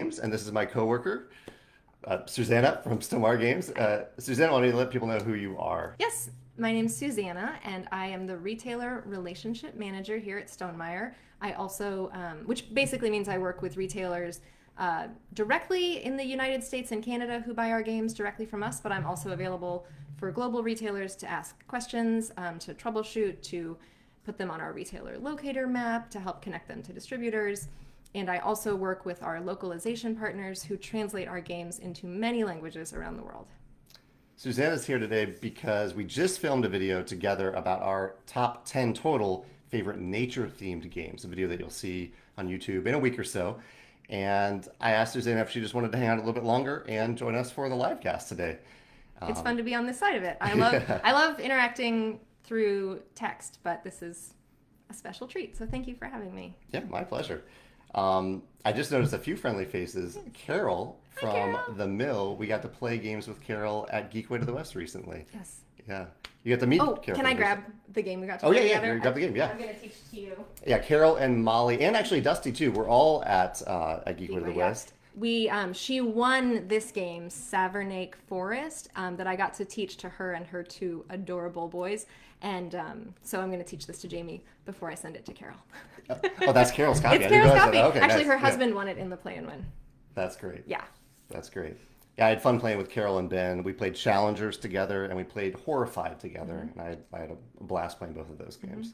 Games, and this is my coworker, Susanna from Stonemaier Games. Susanna, why don't you let people know who you are? Yes, my name's Susanna, and I am the retailer relationship manager here at Stonemaier. I also, which basically means I work with retailers directly in the United States and Canada who buy our games directly from us, but I'm also available for global retailers to ask questions, to troubleshoot, to put them on our retailer locator map, to help connect them to distributors. And I also work with our localization partners who translate our games into many languages around the world. Susanna's here today because we just filmed a video together about our top 10 total favorite nature-themed games, a video that you'll see on YouTube in a week or so. And I asked Susanna if she just wanted to hang out a little bit longer and join us for the live cast today. It's fun to be on this side of it. I love interacting through text, but this is a special treat. So thank you for having me. Yeah, my pleasure. I just noticed a few friendly faces. Carol Hi, from Carol. The Mill. We got to play games with Carol at Geekway to the West recently. Yes. Yeah. You got to meet Oh, Carol. can I grab the game we got to Oh, play yeah, yeah. together? You grab the game, yeah. I'm going to teach it to you. Yeah, Carol and Molly, and actually Dusty too. We're all at Geekway to the Geekway, yeah. West. She won this game, Savernake Forest, that I got to teach to her and her two adorable boys. And so I'm going to teach this to Jamie before I send it to Carol. Oh, that's Carol's copy. It's I didn't Carol's realize copy. that. Okay, Actually, nice. her husband won it in the play and win. That's great. Yeah. That's great. Yeah, I had fun playing with Carol and Ben. We played Challengers together and we played Horrified together. And I had a blast playing both of those games.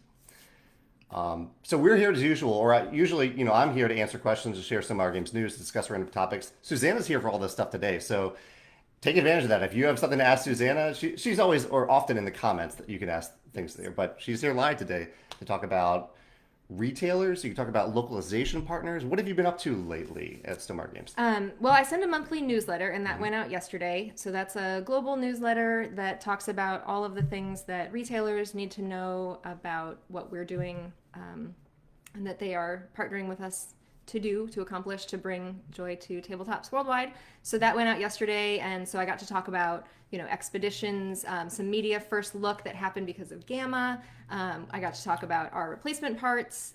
So we're here as usual, usually, I'm here to answer questions, to share some of our games news, discuss random topics. Susanna's here for all this stuff today, so take advantage of that. If you have something to ask Susanna, she's always or often in the comments that you can ask things there, but she's here live today to talk about retailers. You can talk about localization partners. What have you been up to lately at Stonemaier Games? Well, I send a monthly newsletter, and that went out yesterday. So that's a global newsletter that talks about all of the things that retailers need to know about what we're doing, and that they are partnering with us to accomplish, to bring joy to tabletops worldwide. So that went out yesterday, and so I got to talk about expeditions, some media first look that happened because of Gamma. I got to talk about our replacement parts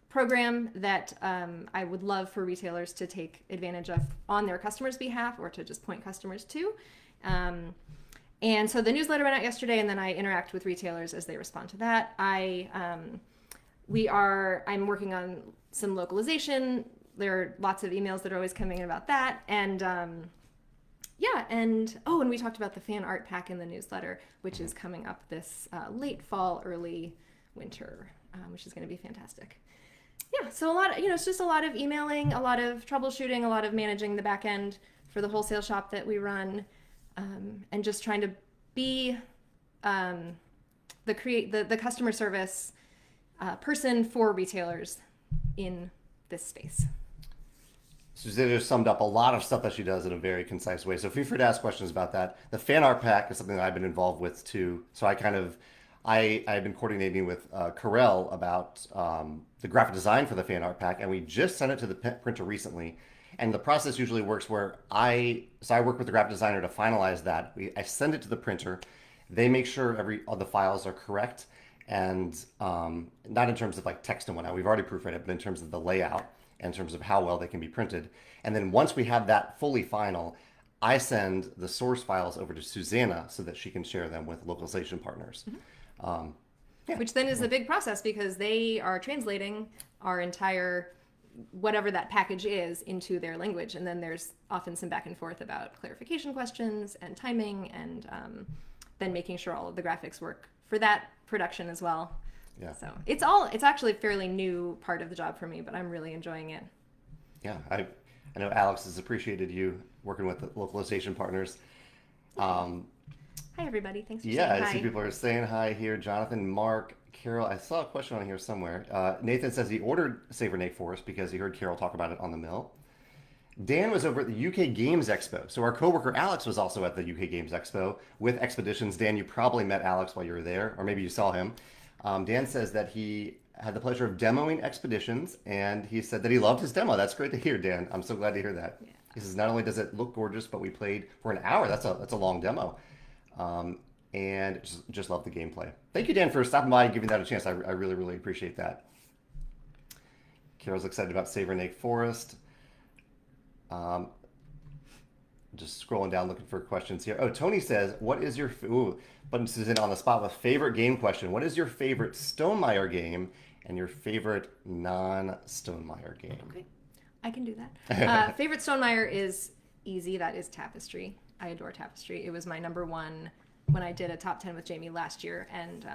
program that I would love for retailers to take advantage of on their customers' behalf, or to just point customers to. And so the newsletter went out yesterday, and then I interact with retailers as they respond to that. I'm working on some localization. There are lots of emails that are always coming in about that. And and we talked about the fan art pack in the newsletter, which is coming up this late fall, early winter, which is going to be fantastic. Yeah, so a lot, it's just a lot of emailing, a lot of troubleshooting, a lot of managing the back end for the wholesale shop that we run, and just trying to be the customer service person for retailers in this space. Susanna just summed up a lot of stuff that she does in a very concise way. So feel free to ask questions about that. The fan art pack is something that I've been involved with too. So I've been coordinating with Carell about the graphic design for the fan art pack, and we just sent it to the printer recently. And the process usually works where I work with the graphic designer to finalize that. I send it to the printer. They make sure all the files are correct, and not in terms of like text and whatnot. We've already proofread it, but in terms of the layout, in terms of how well they can be printed. And then once we have that fully final, I send the source files over to Susanna so that she can share them with localization partners. Which then is a big process, because they are translating our entire whatever that package is into their language. And then there's often some back and forth about clarification questions and timing, and then making sure all of the graphics work for that production as well. Yeah. So it's actually a fairly new part of the job for me, but I'm really enjoying it. Yeah, I know Alex has appreciated you working with the localization partners. Hi everybody, thanks for Yeah, saying I see hi. people are saying hi here. Jonathan, Mark, Carol. I saw a question on here somewhere. Nathan says he ordered Savernake Forest because he heard Carol talk about it on the mill. Dan was over at the UK Games Expo. So our coworker Alex was also at the UK Games Expo with Expeditions. Dan, you probably met Alex while you were there, or maybe you saw him. Dan says that he had the pleasure of demoing Expeditions, and he said that he loved his demo. That's great to hear, Dan. I'm so glad to hear that. Yeah. He says not only does it look gorgeous, but we played for an hour. That's a long demo. And just love the gameplay. Thank you, Dan, for stopping by and giving that a chance. I really, really appreciate that. Carol's excited about Savernake Forest. Um, just scrolling down looking for questions here. Oh, Tony says, "What is your But this is in on the spot with favorite game question. What is your favorite Stonemaier game and your favorite non-Stonemaier game?" Okay, I can do that. Favorite Stonemaier is easy. That is Tapestry. I adore Tapestry. It was my number one when I did a top 10 with Jamie last year, and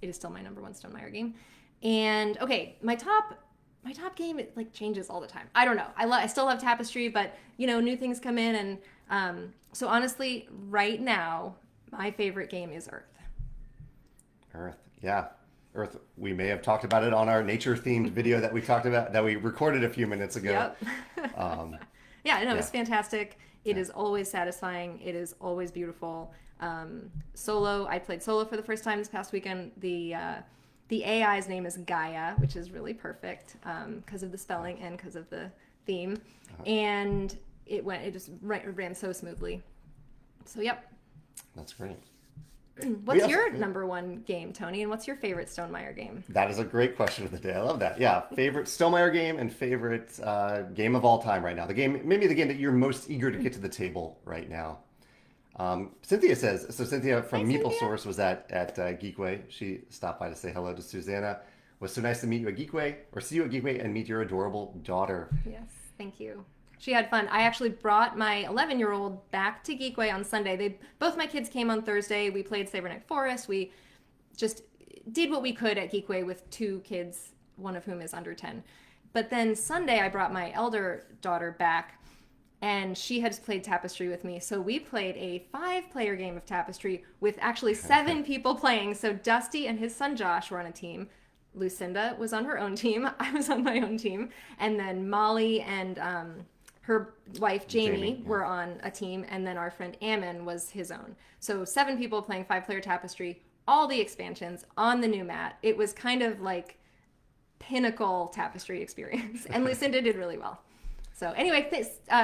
it is still my number one Stonemaier game. And okay, my top game, it like changes all the time. I don't know. I still love Tapestry, but you know, new things come in, and so honestly, right now, my favorite game is Earth. Earth, yeah. Earth, we may have talked about it on our nature themed video that we talked about, that we recorded a few minutes ago. Yep. Um, Yeah, no, yeah. it's fantastic. It is always satisfying. It is always beautiful. Solo, I played solo for the first time this past weekend. The AI's name is Gaia, which is really perfect because of the spelling and because of the theme. And it just ran so smoothly. So, yep. That's great. What's your number one game, Tony? And what's your favorite Stonemaier game? That is a great question of the day. I love that. Yeah, favorite Stonemaier game and favorite game of all time right now. Maybe the game that you're most eager to get to the table right now. Cynthia says, so Cynthia from Hi, Meeple Cynthia. Source was at Geekway. She stopped by to say hello to Susanna. Was so nice to meet you at Geekway, or see you at Geekway and meet your adorable daughter. Yes, thank you. She had fun. I actually brought my 11-year-old back to Geekway on Sunday. Both my kids came on Thursday. We played Saberneck Forest. We just did what we could at Geekway with two kids, one of whom is under 10. But then Sunday, I brought my elder daughter back, and she had played Tapestry with me. So we played a 5-player game of Tapestry with actually 7 people playing. So Dusty and his son Josh were on a team. Lucinda was on her own team. I was on my own team. And then Molly and her wife Jamie were on a team, and then our friend Ammon was his own. So 7 people playing 5-player Tapestry, all the expansions on the new mat. It was kind of like pinnacle Tapestry experience, and Lucinda did really well. So anyway,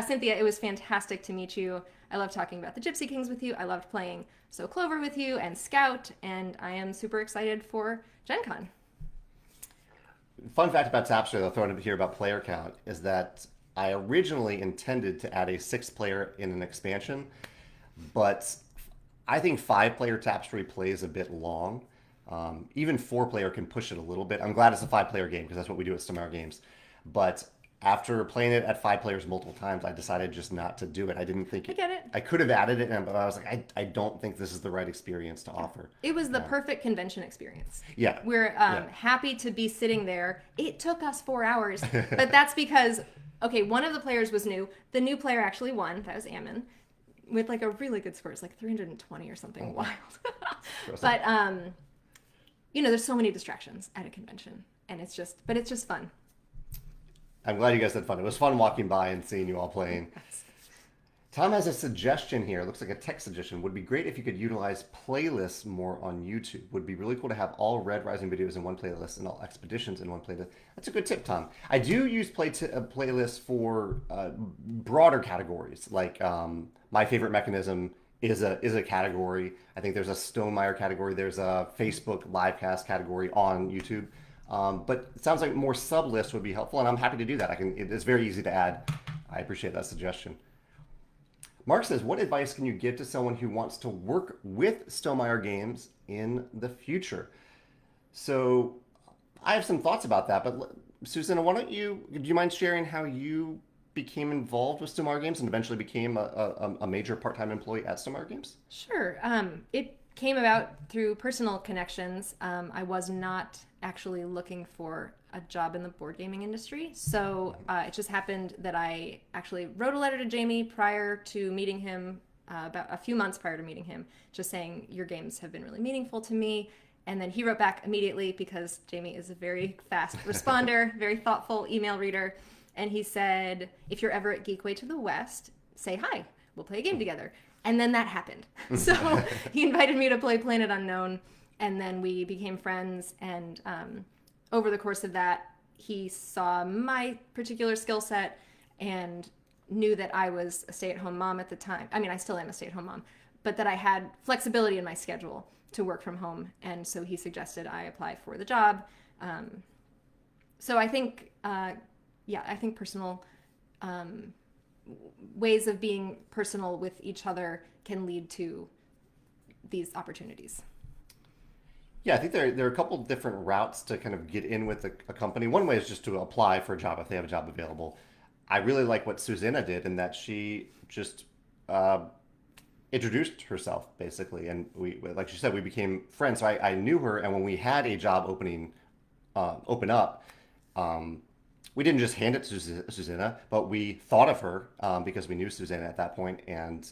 Cynthia, it was fantastic to meet you. I loved talking about the Gypsy Kings with you. I loved playing So Clover with you and Scout, and I am super excited for Gen Con. Fun fact about Tapestry, I'll throw in here about player count, is that I originally intended to add a 6th player in an expansion, but I think 5-player Tapestry plays a bit long. Even 4-player can push it a little bit. I'm glad it's a 5-player game because that's what we do at Stonemaier Games. But after playing it at 5 players multiple times, I decided just not to do it. I didn't think I get it. I could have added it, but I was like, I don't think this is the right experience to offer. It was the perfect convention experience. Yeah. We're happy to be sitting there. It took us 4 hours, but that's because, okay, one of the players was new. The new player actually won. That was Ammon, with like a really good score. It's like 320 or something wild. But, you know, there's so many distractions at a convention, and it's just fun. I'm glad you guys had fun. It was fun walking by and seeing you all playing. Tom has a suggestion here. It looks like a text suggestion. Would be great if you could utilize playlists more on YouTube. Would be really cool to have all Red Rising videos in one playlist and all expeditions in one playlist. That's a good tip, Tom. I do use playlists for broader categories, like my favorite mechanism is a category. I think there's a Stonemaier category. There's a Facebook Livecast category on YouTube. But it sounds like more sub-lists would be helpful, and I'm happy to do that. It's very easy to add. I appreciate that suggestion. Mark says, what advice can you give to someone who wants to work with Stonemaier games in the future? So I have some thoughts about that, but Susanna, do you mind sharing how you became involved with Stonemaier games and eventually became a major part-time employee at Stonemaier games? Sure. It came about through personal connections. I was not actually looking for a job in the board gaming industry. So it just happened that I actually wrote a letter to Jamie prior to meeting him, about a few months prior to meeting him, just saying, your games have been really meaningful to me. And then he wrote back immediately because Jamie is a very fast responder, very thoughtful email reader. And he said, if you're ever at Geekway to the West, say hi. We'll play a game together. And then that happened. So he invited me to play Planet Unknown, and then we became friends. And over the course of that, he saw my particular skill set and knew that I was a stay-at-home mom at the time. I mean, I still am a stay-at-home mom, but that I had flexibility in my schedule to work from home. And so he suggested I apply for the job. So I think, I think personal ways of being personal with each other can lead to these opportunities. Yeah, I think there are a couple different routes to kind of get in with a company. One way is just to apply for a job if they have a job available. I really like what Susanna did in that she just uh, introduced herself basically, and we, like she said, we became friends. So I knew her, and when we had a job open up, um, we didn't just hand it to Susanna, but we thought of her because we knew Susanna at that point, and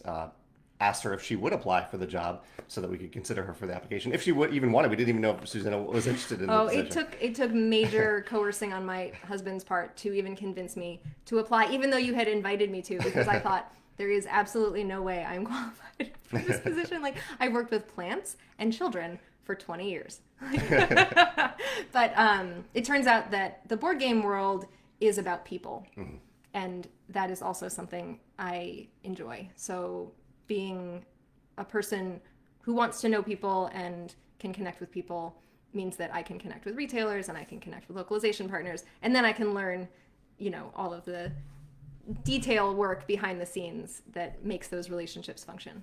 asked her if she would apply for the job so that we could consider her for the application. If she would even want it, we didn't even know if Susanna was interested in the Oh, position. it took major coercing on my husband's part to even convince me to apply, even though you had invited me to, because I thought there is absolutely no way I'm qualified for this position. Like, I've worked with plants and children for 20 years. But it turns out that the board game world is about people. Mm-hmm. And that is also something I enjoy. So being a person who wants to know people and can connect with people means that I can connect with retailers and I can connect with localization partners. And then I can learn, all of the detail work behind the scenes that makes those relationships function.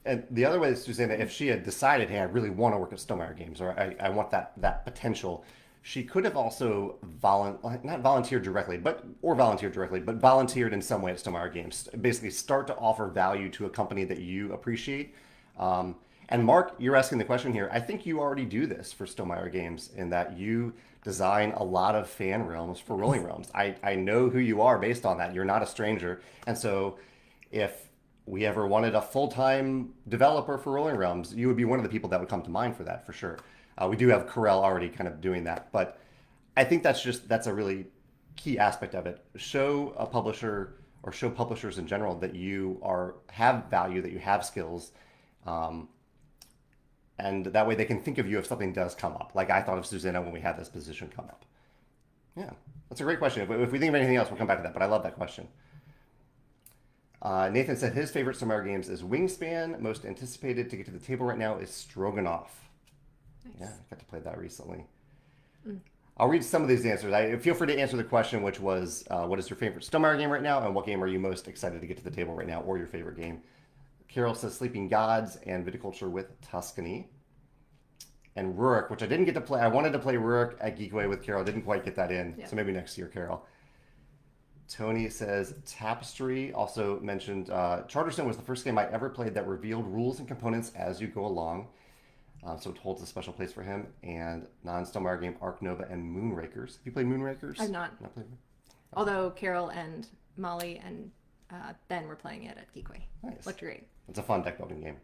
And the other way is, Susanna, if she had decided, hey, I really want to work at Stonemaier Games, or I want that potential, she could have also not volunteered directly, but volunteered in some way at Stonemaier Games. Basically, start to offer value to a company that you appreciate. And Mark, you're asking the question here. I think you already do this for Stonemaier Games in that you design a lot of fan realms for Rolling Realms. I know who you are based on that. You're not a stranger. And so if we ever wanted a full-time developer for Rolling Realms, you would be one of the people that would come to mind for that, for sure. We do have Corel already kind of doing that, but I think that's a really key aspect of it. Show a publisher or show publishers in general that you have value, that you have skills, and that way they can think of you if something does come up. Like I thought of Susanna when we had this position come up. Yeah, that's a great question. If we think of anything else, we'll come back to that, but I love that question. Nathan said his favorite Stonemaier games is Wingspan. Most anticipated to get to the table right now is Stroganoff. Nice. Yeah, I got to play that recently. I'll read some of these answers. Feel free to answer the question, which was, what is your favorite Stonemaier game right now, and what game are you most excited to get to the table right now, or your favorite game? Carol says Sleeping Gods and Viticulture with Tuscany. And Rurik, which I didn't get to play. I wanted to play Rurik at Geekway with Carol. Didn't quite get that in, so maybe next year, Carol. Tony says Tapestry. Also mentioned Charterstone was the first game I ever played that revealed rules and components as you go along. So it holds a special place for him. And non-Stonemaier game Arc Nova and Moonrakers. Have you played Moonrakers? I've not. Not played. Although Carol and Molly and Ben were playing it at Geekway. Nice. Looked great. It's a fun deck building game.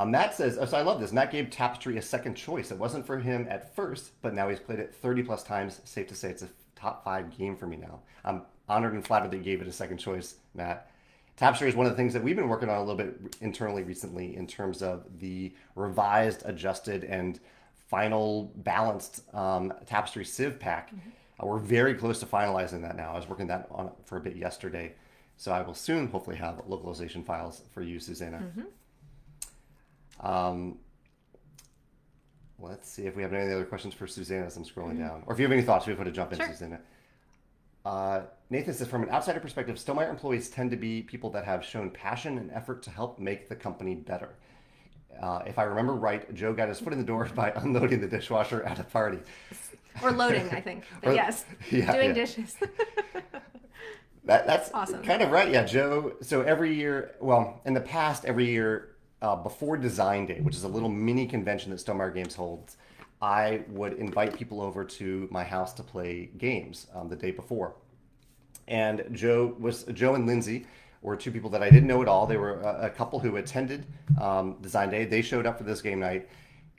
Matt says, so I love this. Matt gave Tapestry a second choice. It wasn't for him at first, but now he's played it 30 plus times. Safe to say it's a top 5 game for me now. I'm honored and flattered that you gave it a second choice, Matt. Tapestry is one of the things that we've been working on a little bit internally recently in terms of the revised, adjusted, and final balanced Tapestry Civ pack. Mm-hmm. We're very close to finalizing that now. I was working that on for a bit yesterday. So I will soon hopefully have localization files for you, Susanna. Mm-hmm. Let's see if we have any other questions for Susanna as I'm scrolling down. Or if you have any thoughts, feel free to jump in, Susanna. Nathan says, from an outsider perspective, Stonemaier employees tend to be people that have shown passion and effort to help make the company better. If I remember right, Joe got his foot in the door by unloading the dishwasher at a party. Or loading, I think. But yes, doing dishes. That's awesome. Kind of right. Yeah, Joe. So every year, in the past, every year, before Design Day, which is a little mini convention that Stonemaier Games holds, I would invite people over to my house to play games the day before. And Joe and Lindsay were two people that I didn't know at all. They were a couple who attended Design Day. They showed up for this game night,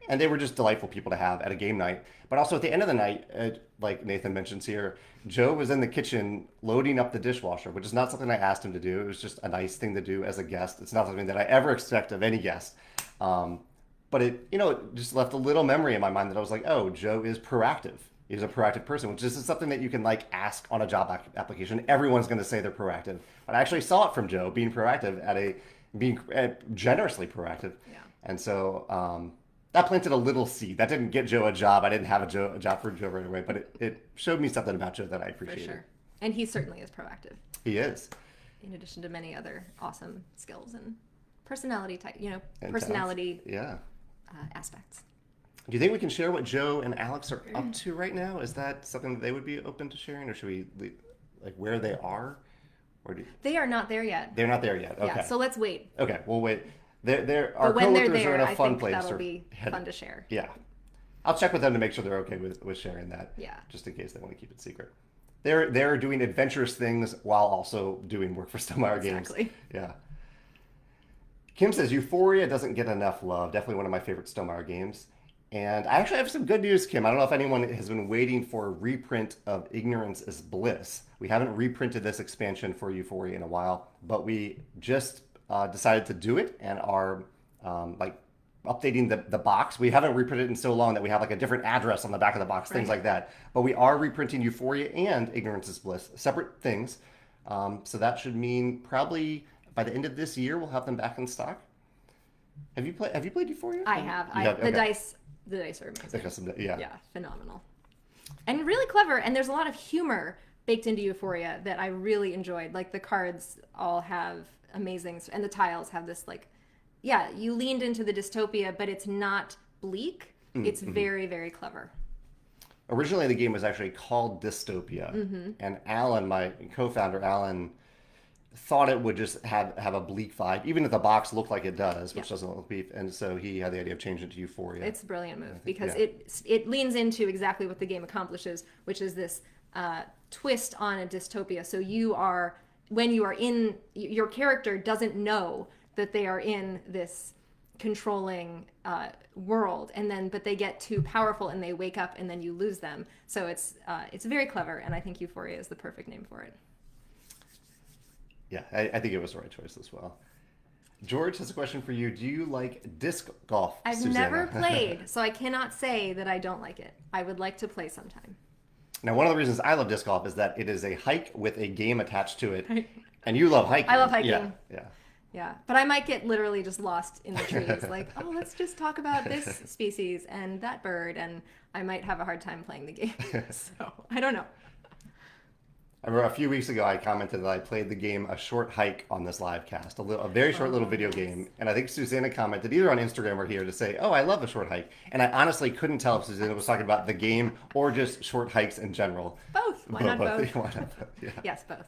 and they were just delightful people to have at a game night. But also at the end of the night, like Nathan mentions here, Joe was in the kitchen loading up the dishwasher, which is not something I asked him to do. It was just a nice thing to do as a guest. It's not something that I ever expect of any guest. But it just left a little memory in my mind that I was like, oh, Joe is proactive. He's a proactive person, which is something that you can ask on a job application. Everyone's going to say they're proactive. But I actually saw it from Joe being proactive being generously proactive. Yeah. And so that planted a little seed. That didn't get Joe a job. I didn't have a job for Joe right away, but it showed me something about Joe that I appreciated. For sure. And he certainly is proactive, He is. in addition to many other awesome skills and personality type, And personality Yeah. aspects. Do you think we can share what Joe and Alex are up to right now? Is that something that they would be open to sharing, or should we like where they are? Or They are not there yet. they're not there yet? Okay. Yeah, so let's wait. Okay, we'll wait. Our But when they're coworkers are there, in a I fun think place. that'll be fun to share. Yeah. I'll check with them to make sure they're okay with sharing that. Yeah. Just in case they want to keep it secret. They're doing adventurous things while also doing work for Stonemaier Games. Exactly. Yeah. Kim says Euphoria doesn't get enough love. Definitely one of my favorite Stonemaier games. And I actually have some good news, Kim. I don't know if anyone has been waiting for a reprint of Ignorance is Bliss. We haven't reprinted this expansion for Euphoria in a while, but we just decided to do it and are updating the box. We haven't reprinted it in so long that we have like a different address on the back of the box, things like that. But we are reprinting Euphoria and Ignorance is Bliss, separate things. So that should mean probably by the end of this year we'll have them back in stock. Have you played Euphoria? I have. Okay. The dice are amazing. Yeah, phenomenal. And really clever, and there's a lot of humor baked into Euphoria that I really enjoyed. Like the cards all have amazing, and the tiles have this you leaned into the dystopia, but it's not bleak. It's very, very clever. Originally, the game was actually called Dystopia, and Alan, my co-founder, Alan, thought it would just have a bleak vibe, even if the box looked like it does, which doesn't look bleak. And so he had the idea of changing it to Euphoria. It's a brilliant move because it leans into exactly what the game accomplishes, which is this twist on a dystopia. So when you are in, your character doesn't know that they are in this controlling world, but they get too powerful and they wake up and then you lose them. So it's very clever, and I think Euphoria is the perfect name for it. Yeah, I think it was the right choice as well. George has a question for you. Do you like disc golf, I've Susanna? never played, so I cannot say that I don't like it. I would like to play sometime. Now, one of the reasons I love disc golf is that it is a hike with a game attached to it. And you love hiking. I love hiking. Yeah. But I might get literally just lost in the trees. Let's just talk about this species and that bird, and I might have a hard time playing the game. So, I don't know. I remember a few weeks ago I commented that I played the game A Short Hike on this live cast, a very short little video game. And I think Susanna commented either on Instagram or here to say, oh, I love A Short Hike. And I honestly couldn't tell if Susanna was talking about the game or just short hikes in general. Both. Why not both? Why not both? Yeah. Yes, both.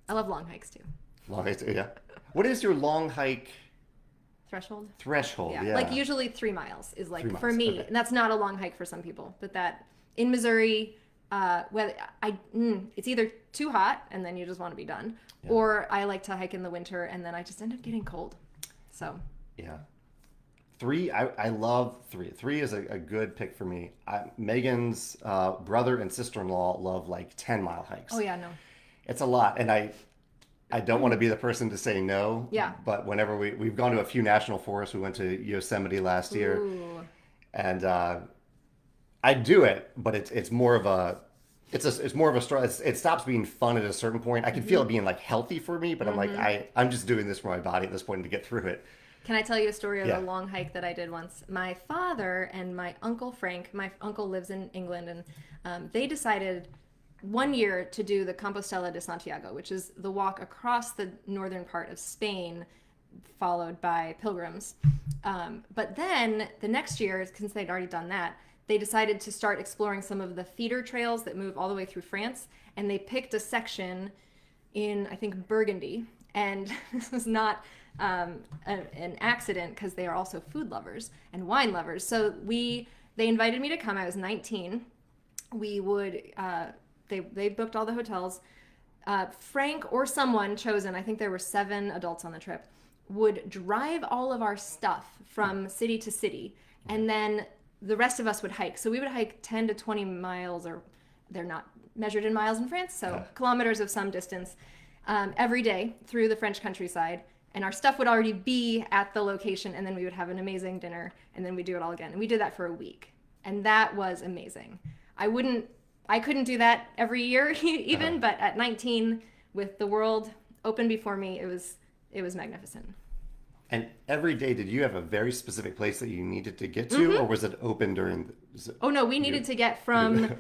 I love long hikes too. Long hikes, yeah. What is your long hike threshold? Yeah. Like usually 3 miles is 3 miles, for me. okay. And that's not a long hike for some people. But that in Missouri, it's either too hot and then you just want to be done, or I like to hike in the winter and then I just end up getting cold. So yeah, 3. I love 3. 3 is a good pick for me. Megan's brother and sister-in-law love 10-mile hikes. Oh yeah, no, it's a lot, and I don't want to be the person to say no. Yeah. But whenever we've gone to a few national forests, we went to Yosemite last year, and I do it, but it's more of a struggle. It stops being fun at a certain point. I can feel it being healthy for me, but I'm just doing this for my body at this point to get through it. Can I tell you a story of a long hike that I did once? My father and my uncle Frank, my uncle lives in England, and they decided one year to do the Compostela de Santiago, which is the walk across the northern part of Spain, followed by pilgrims. But then the next year, since they'd already done that, they decided to start exploring some of the feeder trails that move all the way through France, and they picked a section in, I think, Burgundy. And this was not an accident, because they are also food lovers and wine lovers. So they invited me to come. I was 19. We would they booked all the hotels. Frank or someone chosen, I think there were 7 adults on the trip, would drive all of our stuff from city to city, and then the rest of us would hike. So we would hike 10 to 20 miles, or they're not measured in miles in France, so kilometers of some distance, every day through the French countryside. And our stuff would already be at the location, and then we would have an amazing dinner, and then we'd do it all again. And we did that for a week. And that was amazing. I couldn't do that every year even, but at 19, with the world open before me, it was magnificent. And every day, did you have a very specific place that you needed to get to, or was it open during? Oh no, we needed to get from,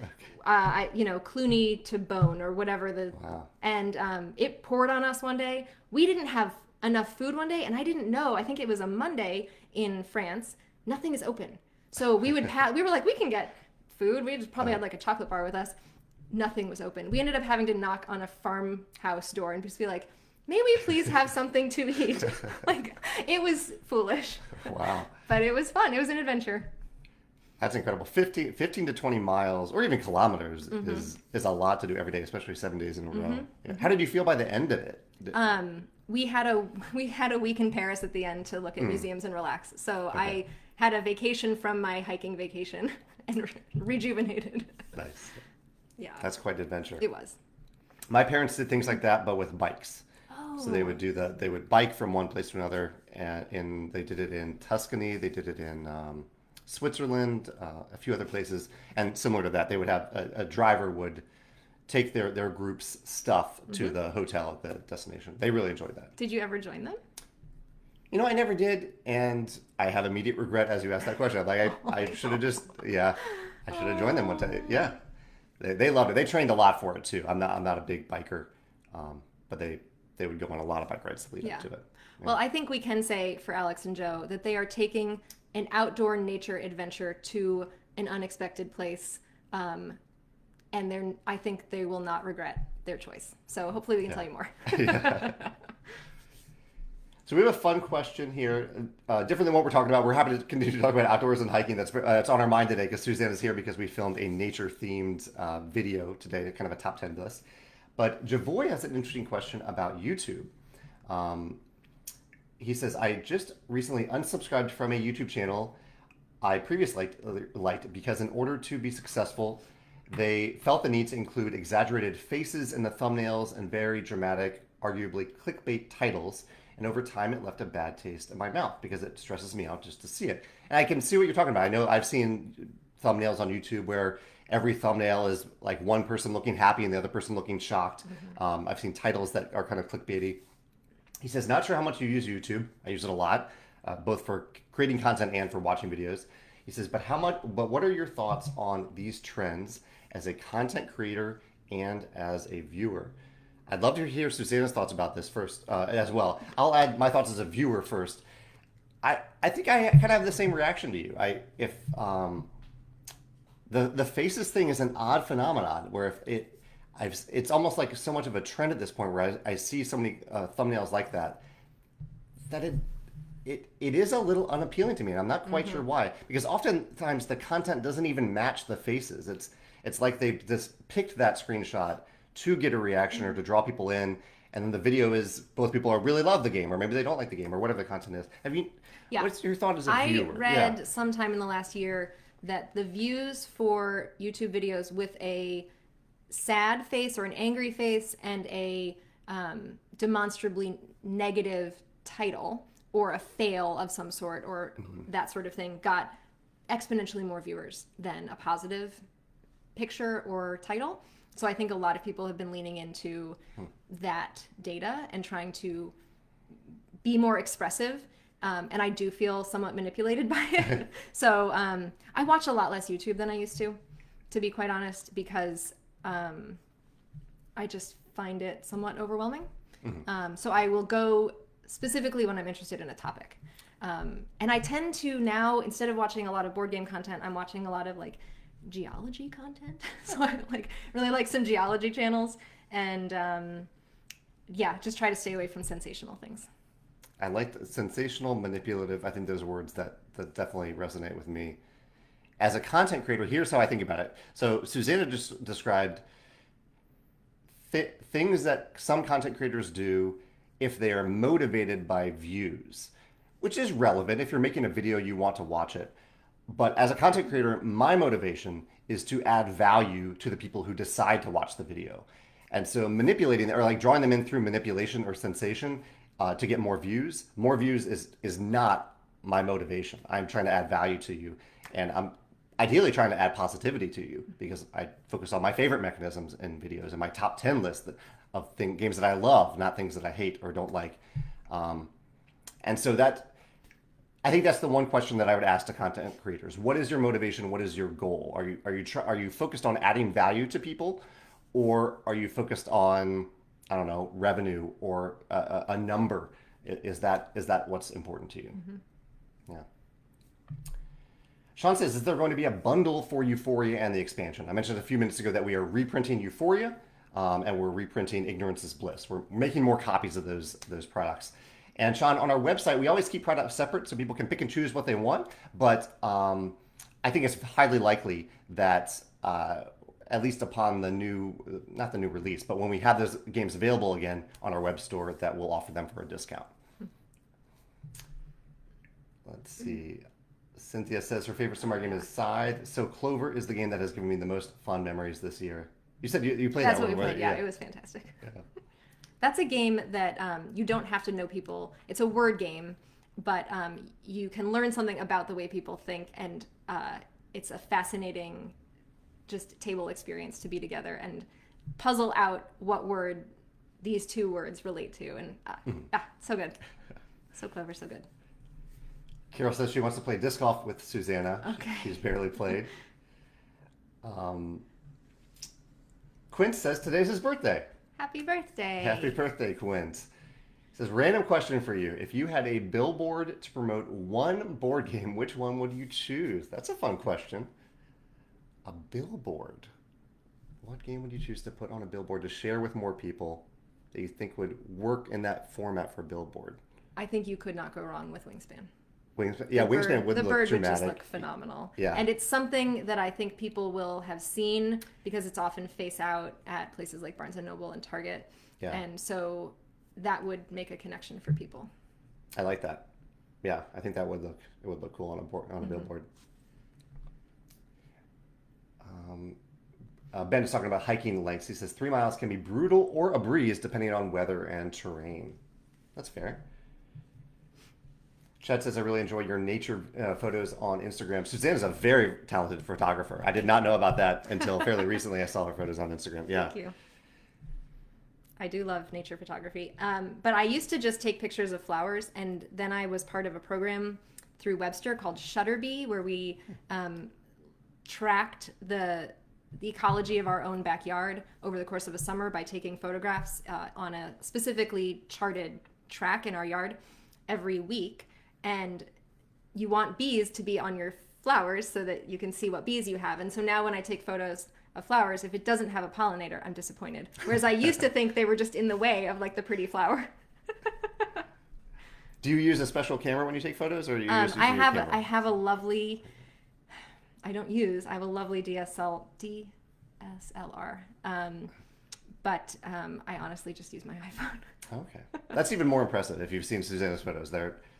Cluny to Bone or whatever Wow. and it poured on us one day. We didn't have enough food one day, and I didn't know. I think it was a Monday in France. Nothing is open, so we would we were like, we can get food. We just probably had like a chocolate bar with us. Nothing was open. We ended up having to knock on a farmhouse door and just be like, may we please have something to eat? Like, it was foolish. Wow. But it was fun. It was an adventure. That's incredible. 15 to 20 miles or even kilometers is a lot to do every day, especially 7 days in a row. Yeah. How did you feel by the end of it? We had a week in Paris at the end to look at museums and relax. So I had a vacation from my hiking vacation and rejuvenated. Nice. Yeah. That's quite an adventure. It was. My parents did things like that, but with bikes. Oh. So they would bike from one place to another, and they did it in Tuscany, they did it in Switzerland, a few other places, and similar to that, they would have a driver would take their group's stuff to the hotel at the destination. They really enjoyed that. Did you ever join them? You know, I never did, and I have immediate regret as you asked that question. I'm like, I should have I should have joined them one time. Yeah, they loved it. They trained a lot for it too. I'm not a big biker, but they would go on a lot of bike rides to lead up to it. Yeah. Well, I think we can say for Alex and Joe that they are taking an outdoor nature adventure to an unexpected place, and I think they will not regret their choice. So hopefully we can tell you more. So we have a fun question here, different than what we're talking about. We're happy to continue to talk about outdoors and hiking. That's on our mind today because Susanna's here because we filmed a nature-themed video today, kind of a top 10 list. But Javoy has an interesting question about YouTube. He says, I just recently unsubscribed from a YouTube channel I previously liked because in order to be successful, they felt the need to include exaggerated faces in the thumbnails and very dramatic, arguably clickbait titles. And over time, it left a bad taste in my mouth because it stresses me out just to see it. And I can see what you're talking about. I know I've seen thumbnails on YouTube where every thumbnail is like one person looking happy and the other person looking shocked. I've seen titles that are kind of clickbaity. He says, not sure how much you use YouTube. I use it a lot, both for creating content and for watching videos. He says, but what are your thoughts on these trends as a content creator and as a viewer? I'd love to hear Susanna's thoughts about this first as well. I'll add my thoughts as a viewer first. I think I kind of have the same reaction to you. The faces thing is an odd phenomenon where it's almost like so much of a trend at this point where I see so many thumbnails like that it is a little unappealing to me, and I'm not quite sure why. Because oftentimes the content doesn't even match the faces. It's like they just picked that screenshot to get a reaction or to draw people in, and then the video is both people really love the game, or maybe they don't like the game, or whatever the content is. What's your thought as a viewer? I read sometime in the last year that the views for YouTube videos with a sad face or an angry face and a demonstrably negative title or a fail of some sort or that sort of thing got exponentially more viewers than a positive picture or title. So I think a lot of people have been leaning into that data and trying to be more expressive. And I do feel somewhat manipulated by it. So I watch a lot less YouTube than I used to be quite honest, because I just find it somewhat overwhelming. So I will go specifically when I'm interested in a topic. And I tend to now, instead of watching a lot of board game content, I'm watching a lot of like geology content. So I really like some geology channels, and just try to stay away from sensational things. I like the sensational, manipulative. I think those are words that definitely resonate with me. As a content creator, here's how I think about it. So Susanna just described things that some content creators do if they are motivated by views, which is relevant. If you're making a video, you want to watch it. But as a content creator, my motivation is to add value to the people who decide to watch the video. And so manipulating or like drawing them in through manipulation or sensation to get more views is not my motivation. I'm trying to add value to you. And I'm ideally trying to add positivity to you because I focus on my favorite mechanisms in videos and my top 10 list of games that I love, not things that I hate or don't like. And so I think that's the one question that I would ask to content creators. What is your motivation? What is your goal? Are you focused on adding value to people, or are you focused on, I don't know, revenue or a number? Is that what's important to you? Yeah. Sean says, is there going to be a bundle for Euphoria and the expansion? I mentioned a few minutes ago that we are reprinting Euphoria, and we're reprinting Ignorance is Bliss. We're making more copies of those products. And Sean, on our website, we always keep products separate so people can pick and choose what they want. But I think it's highly likely that at least upon not the new release, but when we have those games available again on our web store, that we'll offer them for a discount. Let's see. Cynthia says her favorite Stonemaier game is Scythe. So Clover is the game that has given me the most fun memories this year. You said you played That's that one, what we right? played. Yeah, it was fantastic. Yeah. That's a game that you don't have to know people. It's a word game, but you can learn something about the way people think, and it's a fascinating just table experience to be together and puzzle out what word these two words relate to. And so good. So clever, so good. Carol says she wants to play disc golf with Susanna. Okay. She's barely played. Quint says today's his birthday. Happy birthday. Happy birthday, Quint. Says, random question for you. If you had a billboard to promote one board game, which one would you choose? That's a fun question. A billboard. What game would you choose to put on a billboard to share with more people that you think would work in that format for billboard? I think you could not go wrong with Wingspan. Wingspan would look dramatic. The bird would just look phenomenal. Yeah. And it's something that I think people will have seen because it's often face out at places like Barnes & Noble and Target. Yeah. And so that would make a connection for people. I like that. Yeah, I think it would look cool on a billboard. Ben is talking about hiking lengths. He says 3 miles can be brutal or a breeze depending on weather and terrain. That's fair. Chad says, I really enjoy your nature photos on Instagram. Susanna's a very talented photographer. I did not know about that until fairly recently. I saw her photos on Instagram. Yeah. Thank you. I do love nature photography. But I used to just take pictures of flowers, and then I was part of a program through Webster called Shutterbee, where we tracked the ecology of our own backyard over the course of a summer by taking photographs on a specifically charted track in our yard every week. And you want bees to be on your flowers so that you can see what bees you have. And so now when I take photos of flowers, if it doesn't have a pollinator, I'm disappointed. Whereas I used to think they were just in the way of like the pretty flower. Do you use a special camera when you take photos, or do you use I have a lovely DSLR. But I honestly just use my iPhone. Okay. That's even more impressive if you've seen Susanna's photos.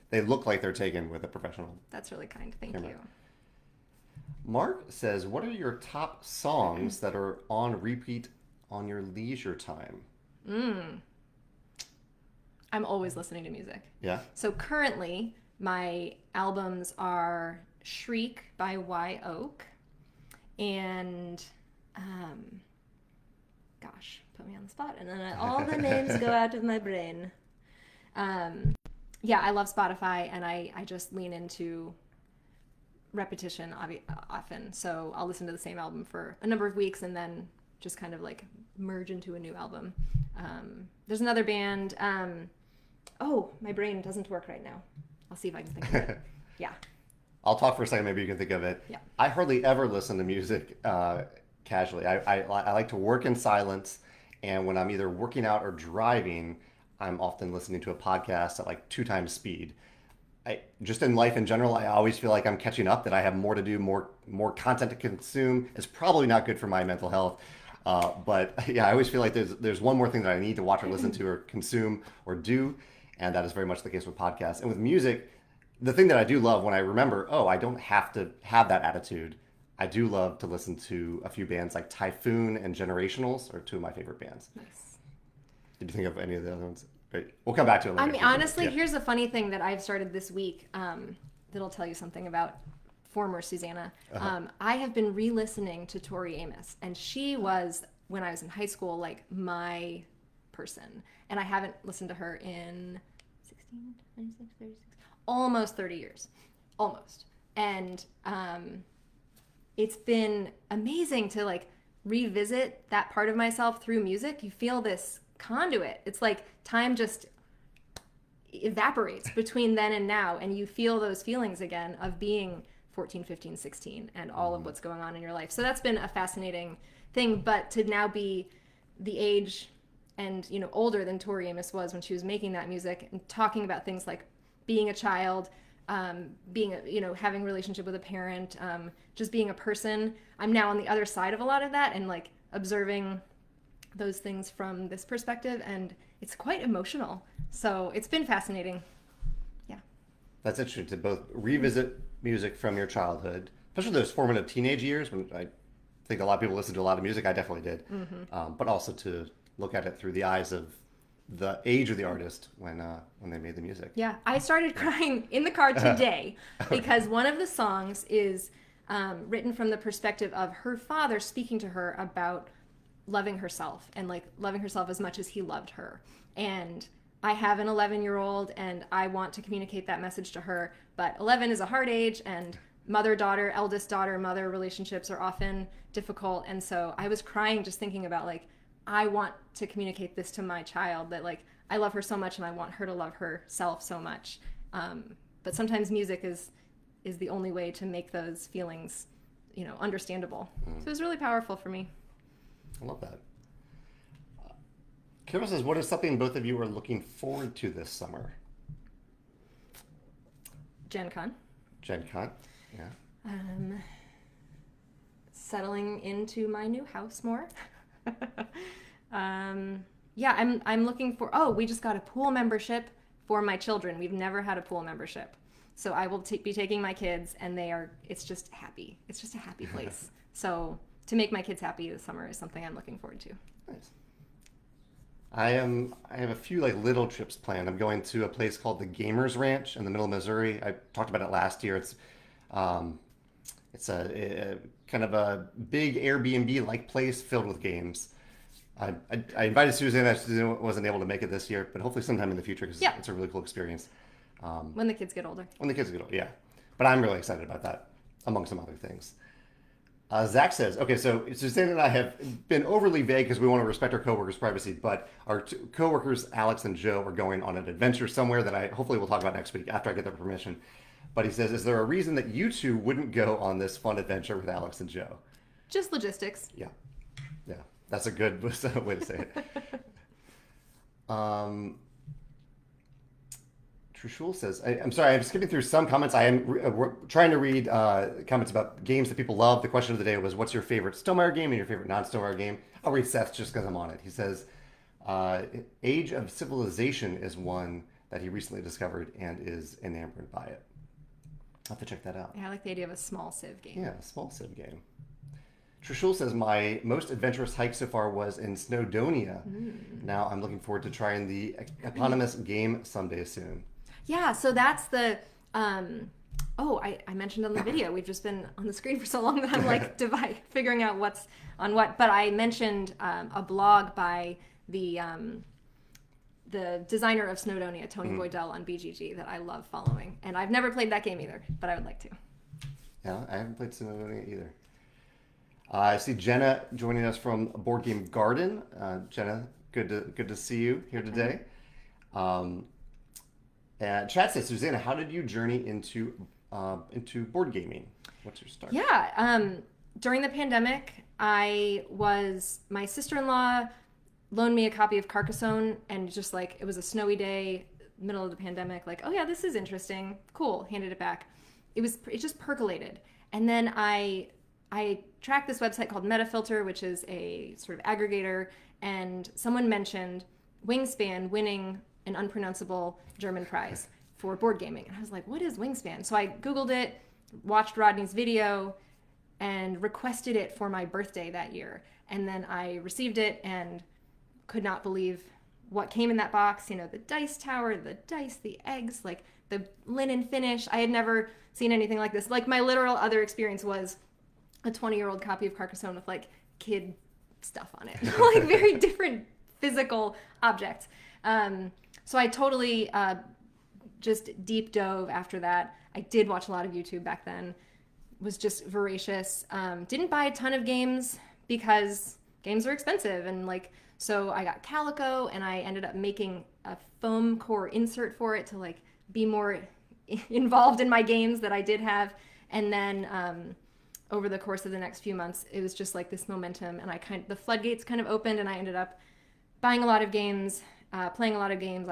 They look like they're taken with a professional. That's really kind. Thank camera. you. Mark says, what are your top songs that are on repeat on your leisure time? I'm always listening to music. Yeah. So currently, my albums are Shriek by Y Oak and, gosh, put me on the spot. And then all the names go out of my brain. Yeah, I love Spotify, and I just lean into repetition often. So I'll listen to the same album for a number of weeks and then just kind of like merge into a new album. There's another band. My brain doesn't work right now. I'll see if I can think of it. Yeah. I'll talk for a second. Maybe you can think of it. Yeah. I hardly ever listen to music casually. I like to work in silence, and when I'm either working out or driving, I'm often listening to a podcast at like 2 times speed. Just in life in general, I always feel like I'm catching up, that I have more to do, more content to consume. It's probably not good for my mental health. But yeah, I always feel like there's one more thing that I need to watch or listen to or consume or do. And that is very much the case with podcasts. And with music, the thing that I do love when I remember, I don't have to have that attitude. I do love to listen to a few bands like Typhoon and Generationals are 2 of my favorite bands. Nice. Did you think of any of the other ones? Right. We'll come back to it later. I mean, honestly, here's a funny thing that I've started this week that'll tell you something about former Susanna. I have been re-listening to Tori Amos, and she was, when I was in high school, like my person. And I haven't listened to her in 16, 16, 26, 36, almost 30 years. Almost. And it's been amazing to like revisit that part of myself through music. You feel this conduit. It's like time just evaporates between then and now, and you feel those feelings again of being 14, 15, 16 and all of what's going on in your life. So that's been a fascinating thing. But to now be the age and, you know, older than Tori Amos was when she was making that music and talking about things like being a child, being, you know, having a relationship with a parent, just being a person. I'm now on the other side of a lot of that and like observing those things from this perspective, and it's quite emotional. So it's been fascinating. Yeah. That's interesting to both revisit music from your childhood, especially those formative teenage years when I think a lot of people listen to a lot of music. I definitely did. But also to look at it through the eyes of the age of the artist when they made the music. Yeah, I started crying in the car today because one of the songs is written from the perspective of her father speaking to her about loving herself and like loving herself as much as he loved her. And I have an 11-year-old and I want to communicate that message to her, but 11 is a hard age, and mother-daughter, eldest daughter-mother relationships are often difficult. And so I was crying just thinking about like, I want to communicate this to my child, that like I love her so much and I want her to love herself so much. But sometimes music is the only way to make those feelings, you know, understandable. So it was really powerful for me. I love that. Carol says, what is something both of you are looking forward to this summer? Gen Con. Gen Con, yeah. Settling into my new house more. Yeah, I'm looking for, we just got a pool membership for my children. We've never had a pool membership. So I will be taking my kids, and it's just happy. It's just a happy place. So to make my kids happy this summer is something I'm looking forward to. Nice. I have a few like little trips planned. I'm going to a place called the Gamers Ranch in the middle of Missouri. I talked about it last year. It's a kind of a big Airbnb-like place filled with games. I invited Susanna. She wasn't able to make it this year, but hopefully sometime in the future because it's a really cool experience. When the kids get older. When the kids get older, yeah. But I'm really excited about that, among some other things. Zach says, okay, so Susanna and I have been overly vague because we want to respect our coworkers' privacy, but our coworkers, Alex and Joe, are going on an adventure somewhere that I hopefully we'll talk about next week after I get their permission. But he says, is there a reason that you two wouldn't go on this fun adventure with Alex and Joe? Just logistics. Yeah. Yeah. That's a good way to say it. Trishul says, I'm sorry, I'm skipping through some comments. I am trying to read comments about games that people love. The question of the day was, what's your favorite Stonemaier game and your favorite non-Stonemaier game? I'll read Seth's just because I'm on it. He says, Age of Civilization is one that he recently discovered and is enamored by it. I'll have to check that out. Yeah, I like the idea of a small Civ game. Yeah, a small Civ game. Trishul says, my most adventurous hike so far was in Snowdonia. Now I'm looking forward to trying the eponymous game someday soon. Yeah, so that's the, I mentioned on the video, we've just been on the screen for so long that I'm like figuring out what's on what. But I mentioned a blog by the designer of Snowdonia, Tony Boydell on BGG that I love following. And I've never played that game either, but I would like to. Yeah, I haven't played Snowdonia either. I see Jenna joining us from Board Game Garden. Jenna, good to see you here today. Chad says, Susanna, how did you journey into board gaming? What's your start? Yeah, during the pandemic, my sister-in-law loaned me a copy of Carcassonne, and just like, it was a snowy day, middle of the pandemic, like, oh yeah, this is interesting, cool, handed it back. It just percolated. And then I tracked this website called Metafilter, which is a sort of aggregator, and someone mentioned Wingspan winning an unpronounceable German prize for board gaming. And I was like, what is Wingspan? So I Googled it, watched Rodney's video, and requested it for my birthday that year. And then I received it and could not believe what came in that box. You know, the dice tower, the dice, the eggs, like the linen finish. I had never seen anything like this. Like, my literal other experience was a 20-year-old copy of Carcassonne with like kid stuff on it. Like, very different physical objects. So I totally just deep dove after that. I did watch a lot of YouTube back then. Was just voracious. Didn't buy a ton of games because games are expensive, and like, so I got Calico, and I ended up making a foam core insert for it to like be more involved in my games that I did have. And then over the course of the next few months, it was just like this momentum, and the floodgates kind of opened, and I ended up buying a lot of games, playing a lot of games.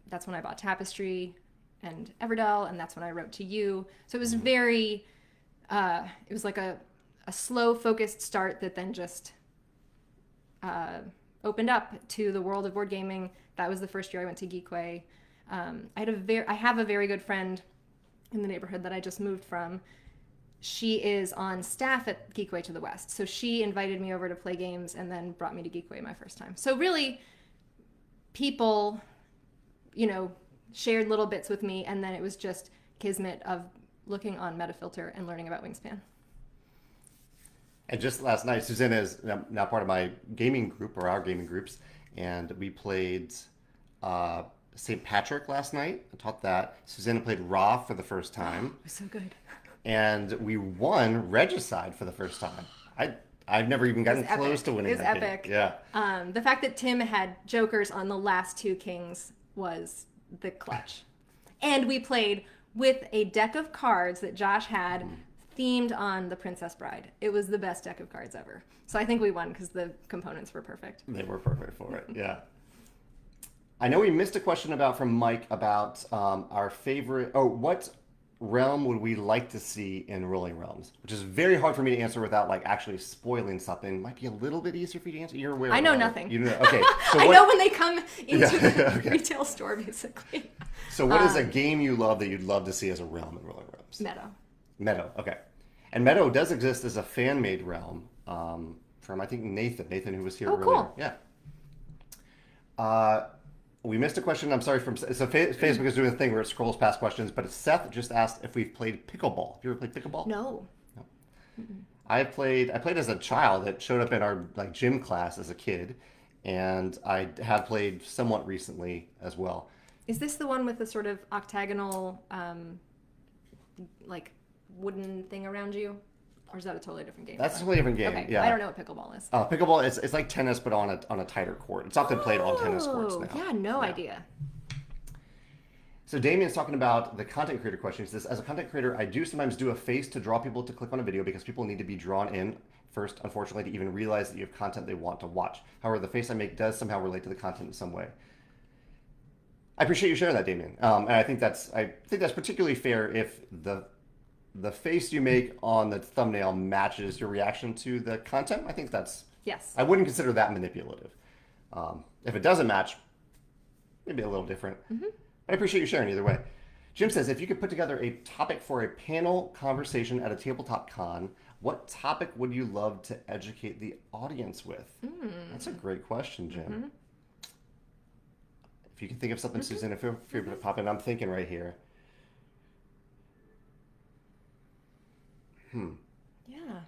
That's when I bought Tapestry and Everdell, and that's when I wrote to you. So it was very, it was like a slow, focused start that then just opened up to the world of board gaming. That was the first year I went to Geekway. I have a very good friend in the neighborhood that I just moved from. She is on staff at Geekway to the West. So she invited me over to play games and then brought me to Geekway my first time. So really, people, shared little bits with me, and then it was just kismet of looking on Metafilter and learning about Wingspan. And just last night, Susanna is now part of my gaming group, or our gaming groups, and we played St. Patrick last night. I taught that. Susanna played Raw for the first time. It was so good. And we won Regicide for the first time. I've never even gotten close to winning that game. It was epic. Yeah. The fact that Tim had jokers on the last two kings was the clutch. And we played with a deck of cards that Josh had themed on the Princess Bride. It was the best deck of cards ever. So I think we won because the components were perfect. They were perfect for it, yeah. I know we missed a question from Mike about our favorite... Oh, what realm would we like to see in Rolling Realms? Which is very hard for me to answer without actually spoiling something. Might be a little bit easier for you to answer. You're aware. I know nothing. You know, okay. So I know when they come into the okay. retail store, basically. So what is a game you love that you'd love to see as a realm in Rolling Realms? Meadow, okay. And Meadow does exist as a fan-made realm from, I think, Nathan, who was here earlier. Cool. Yeah. We missed a question, I'm sorry, so Facebook is doing a thing where it scrolls past questions, but Seth just asked if we've played pickleball. Have you ever played pickleball? No. I played as a child. It showed up in our gym class as a kid, and I have played somewhat recently as well. Is this the one with the sort of octagonal, wooden thing around you? Or is that a totally different game? That's a totally different game. Okay, yeah. I don't know what pickleball is. Pickleball it's like tennis, but on a tighter court. It's often played on tennis courts now. Yeah, no idea. So Damien's talking about the content creator question. He says, as a content creator, I do sometimes do a face to draw people to click on a video because people need to be drawn in first, unfortunately, to even realize that you have content they want to watch. However, the face I make does somehow relate to the content in some way. I appreciate you sharing that, Damien. And I think that's particularly fair if the face you make on the thumbnail matches your reaction to the content. I think that's... Yes. I wouldn't consider that manipulative. If it doesn't match, maybe a little different. Mm-hmm. I appreciate you sharing either way. Jim says, if you could put together a topic for a panel conversation at a tabletop con, what topic would you love to educate the audience with? That's a great question, Jim. Mm-hmm. If you can think of something, Susanna, feel free to pop in. I'm thinking right here. Yeah.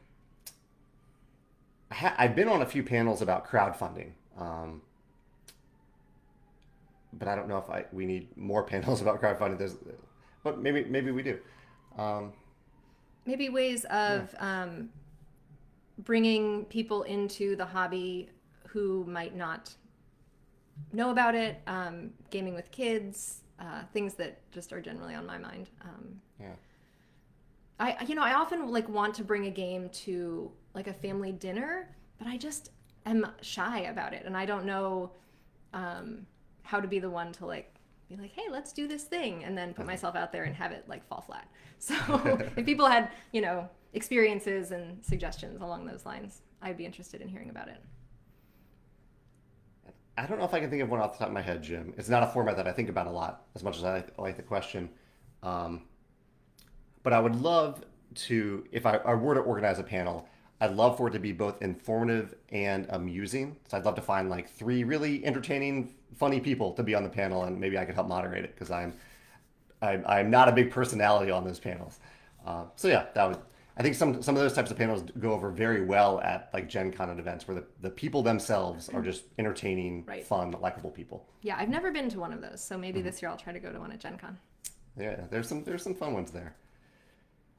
I've been on a few panels about crowdfunding, but I don't know if we need more panels about crowdfunding. But maybe we do. Maybe ways of bringing people into the hobby who might not know about it. Gaming with kids, things that just are generally on my mind. Yeah. I often want to bring a game to a family dinner, but I just am shy about it, and I don't know how to be the one to be like, hey, let's do this thing, and then put myself out there and have it fall flat. So if people had experiences and suggestions along those lines, I'd be interested in hearing about it. I don't know if I can think of one off the top of my head, Jim. It's not a format that I think about a lot, as much as I like the question. But I would love to, if I were to organize a panel, I'd love for it to be both informative and amusing. So I'd love to find 3 really entertaining, funny people to be on the panel, and maybe I could help moderate it because I'm not a big personality on those panels. So yeah, I think some of those types of panels go over very well at Gen Con and events where the people themselves are just entertaining, fun, likable people. Yeah, I've never been to one of those, so maybe this year I'll try to go to one at Gen Con. Yeah, there's some fun ones there.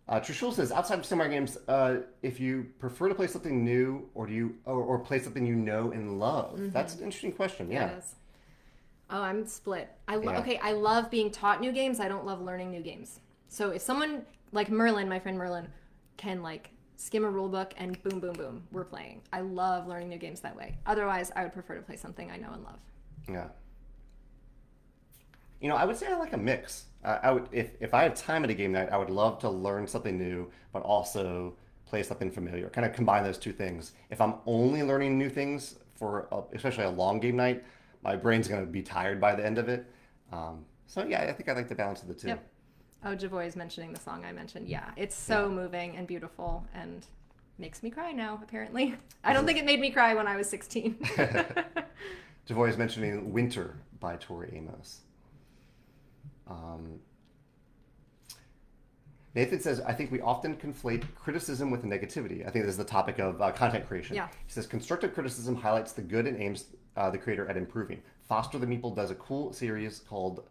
Trishul says, outside of Stonemaier games, if you prefer to play something new or play something you know and love, that's an interesting question. Yeah, Yeah, it is. Oh, I'm split. yeah, Okay, I love being taught new games. I don't love learning new games. So if someone like Merlin, my friend Merlin, can like skim a rule book and boom, boom, boom, we're playing. I love learning new games that way. Otherwise, I would prefer to play something I know and love. yeah. I would say I like a mix. I would, if I have time at a game night, I would love to learn something new, but also play something familiar. Kind of combine those two things. If I'm only learning new things especially a long game night, my brain's going to be tired by the end of it. So yeah, I think I like the balance of the two. Yep. Oh, Javoy is mentioning the song I mentioned. Yeah, it's so moving and beautiful and makes me cry now, apparently. I don't think it made me cry when I was 16. Javoy is mentioning Winter by Tori Amos. Nathan says, I think we often conflate criticism with negativity. I think this is the topic of content creation. Yeah. He says, constructive criticism highlights the good and aims the creator at improving. Foster the Meeple does a cool series called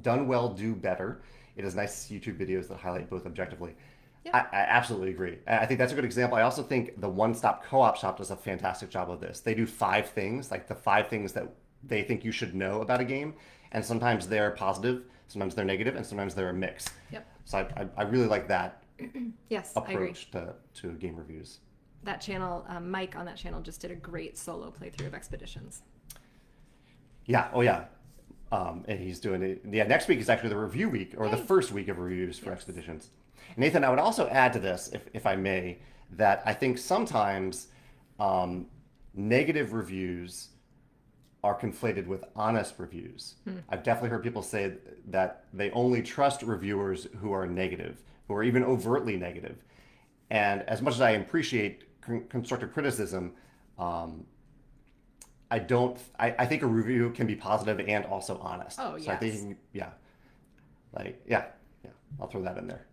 Done Well, Do Better. It is nice to see YouTube videos that highlight both objectively. Yeah. I absolutely agree. I think that's a good example. I also think the One Stop Co-op Shop does a fantastic job of this. They do 5 things, like the 5 things that they think you should know about a game. And sometimes they're positive, sometimes they're negative, and sometimes they're a mix. Yep. So I really like that Yes, I agree. approach to game reviews. That channel, Mike on that channel just did a great solo playthrough of Expeditions. Yeah. Oh, yeah. And he's doing it. Yeah. Next week is actually the review week, or the first week of reviews for Expeditions. Nathan, I would also add to this, if I may, that I think sometimes negative reviews are conflated with honest reviews. I've definitely heard people say that they only trust reviewers who are negative, who are even overtly negative. And as much as I appreciate constructive criticism, I think a review can be positive and also honest. Oh, yes. So I think, yeah. I'll throw that in there.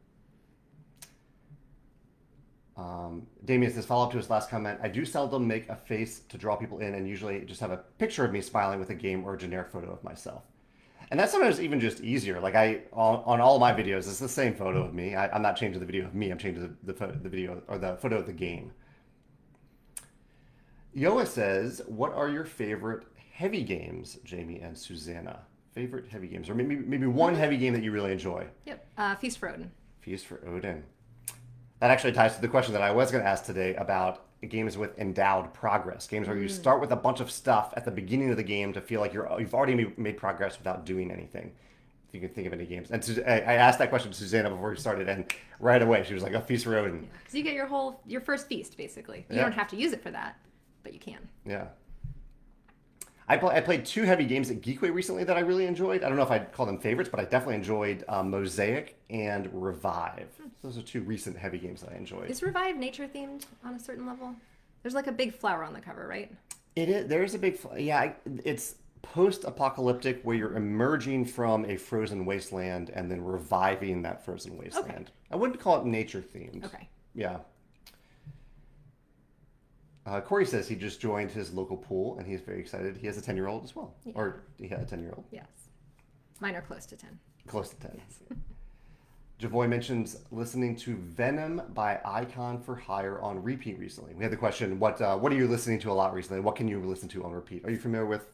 Damien says, follow up to his last comment. I do seldom make a face to draw people in and usually just have a picture of me smiling with a game or a generic photo of myself. And that's sometimes even just easier. Like on all of my videos, it's the same photo of me. I'm not changing the video of me. I'm changing the video or the photo of the game. Yoa says, what are your favorite heavy games, Jamie and Susanna? Favorite heavy games, or maybe one heavy game that you really enjoy. Yep. Feast for Odin. Feast for Odin. That actually ties to the question that I was going to ask today about games with endowed progress. Games where you start with a bunch of stuff at the beginning of the game to feel like you've already made progress without doing anything. If you can think of any games. And I asked that question to Susanna before we started, and right away she was like, a Feast for Odin. Because you get your first feast, basically. You don't have to use it for that, but you can. Yeah. I played 2 heavy games at Geekway recently that I really enjoyed. I don't know if I'd call them favorites, but I definitely enjoyed Mosaic and Revive. Those are 2 recent heavy games that I enjoyed. Is Revive nature themed on a certain level? There's like a big flower on the cover, right? It is. There is a big. It's post-apocalyptic where you're emerging from a frozen wasteland and then reviving that frozen wasteland. Okay. I wouldn't call it nature themed. Okay. Yeah. Corey says he just joined his local pool and he's very excited. He has a 10-year-old as well. Yeah. Or he had a 10-year-old. Yes. Mine are close to 10. Close to 10. Yes. Javoy mentions listening to Venom by Icon for Hire on repeat recently. We had the question, what are you listening to a lot recently? What can you listen to on repeat? Are you familiar with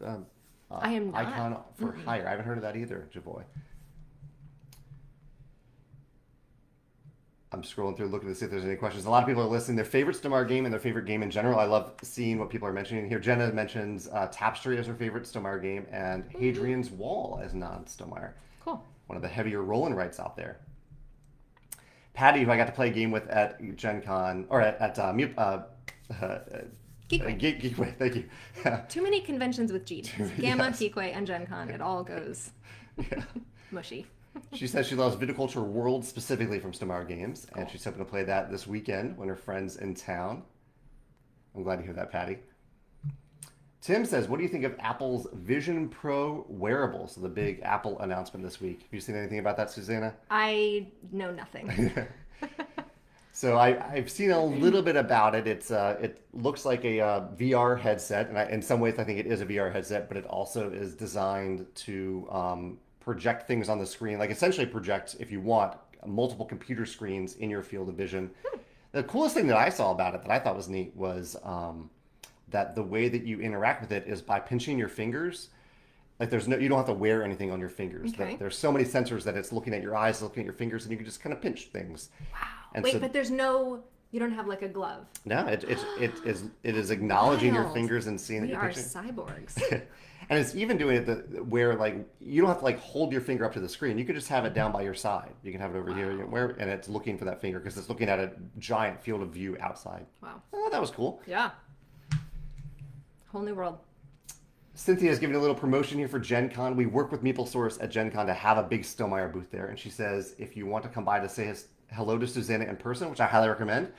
I am not. Icon for Hire? I haven't heard of that either, Javoy. I'm scrolling through looking to see if there's any questions. A lot of people are listing their favorite Stonemaier game and their favorite game in general. I love seeing what people are mentioning here. Jenna mentions Tapestry as her favorite Stonemaier game and Hadrian's Wall as non-Stonemaier. Cool. One of the heavier roll and writes out there. Patty, who I got to play a game with at Gen Con, or at Geekway, thank you. Too many conventions with G. Gamma, yes. Geekway, and Gen Con. It all goes mushy. She says she loves Viticulture World specifically from Stonemaier Games, and she's hoping to play that this weekend when her friend's in town. I'm glad to hear that, Patty. Tim says, what do you think of Apple's Vision Pro wearables? So the big Apple announcement this week. Have you seen anything about that, Susanna? I know nothing. So I've seen a little bit about it. It looks like a VR headset, and in some ways I think it is a VR headset, but it also is designed to project things on the screen, like essentially project, if you want, multiple computer screens in your field of vision. The coolest thing that I saw about it that I thought was neat was that the way that you interact with it is by pinching your fingers. Like you don't have to wear anything on your fingers. Okay. There's so many sensors that it's looking at your eyes, looking at your fingers, and you can just kind of pinch things. Wow. And Wait, so, but you don't have like a glove. no, it is acknowledging your Wild. fingers and seeing that We you're are pinching. cyborgs. And it's even doing it where like you don't have to like hold your finger up to the screen. You could just have it down by your side. You can have it over here, and it's looking for that finger because it's looking at a giant field of view outside. Wow. Oh, that was cool. Yeah. Whole new world. Cynthia's giving a little promotion here for Gen Con. We work with MeepleSource at Gen Con to have a big Stonemaier booth there. And she says if you want to come by to say hello to Susanna in person, which I highly recommend,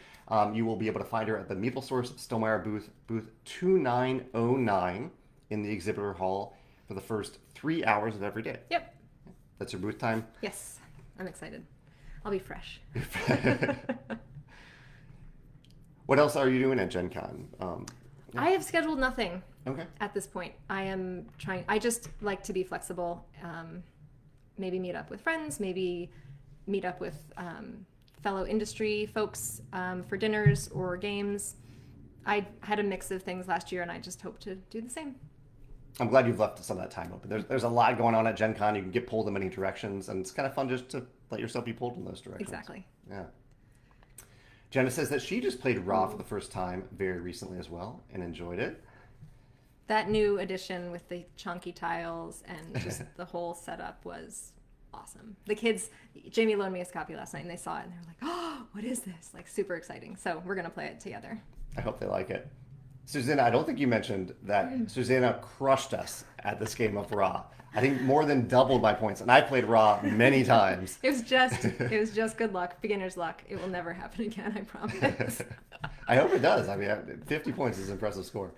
you will be able to find her at the MeepleSource Stonemaier booth 2909 in the exhibitor hall for the first 3 hours of every day. Yep. That's your booth time. Yes. I'm excited. I'll be fresh. What else are you doing at Gen Con? I have scheduled nothing. Okay. At this point, I just like to be flexible. Maybe meet up with friends, maybe meet up with fellow industry folks for dinners or games. I had a mix of things last year, and I just hope to do the same. I'm glad you've left some of that time open. There's a lot going on at Gen Con. You can get pulled in many directions, and it's kind of fun just to let yourself be pulled in those directions. Exactly. Yeah. Jenna says that she just played Raw for the first time very recently as well and enjoyed it. That new edition with the chunky tiles and just the whole setup was awesome. The kids, Jamie loaned me a copy last night and they saw it and they were like, oh, what is this? Like super exciting. So we're going to play it together. I hope they like it. Susanna, I don't think you mentioned that Susanna crushed us at this game of Raw. I think more than doubled my points, and I played Raw many times. It was just good luck, beginner's luck. It will never happen again, I promise. I hope it does. I mean, 50 points is an impressive score.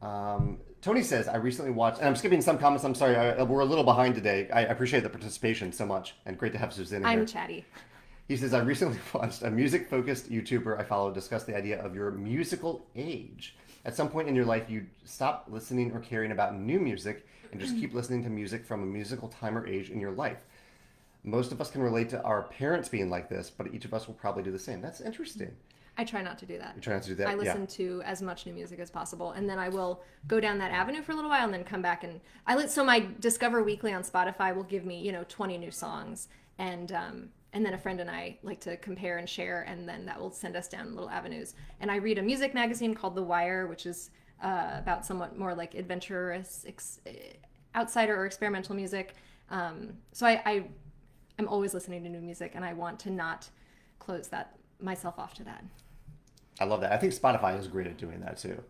Tony says, I recently watched, and I'm skipping some comments, I'm sorry, we're a little behind today. I appreciate the participation so much, and great to have Susanna here. I'm chatty. He says, I recently watched a music-focused YouTuber I follow discuss the idea of your musical age. At some point in your life, you stop listening or caring about new music and just keep listening to music from a musical time or age in your life. Most of us can relate to our parents being like this, but each of us will probably do the same. That's interesting. I try not to do that. You try not to do that? I listen to as much new music as possible, and then I will go down that avenue for a little while, and then come back and so my Discover Weekly on Spotify will give me 20 new songs, and then a friend and I like to compare and share, and then that will send us down little avenues. And I read a music magazine called The Wire, which is about somewhat more like adventurous, outsider or experimental music. So I'm always listening to new music, and I want to not close myself off to that. I love that. I think Spotify is great at doing that too.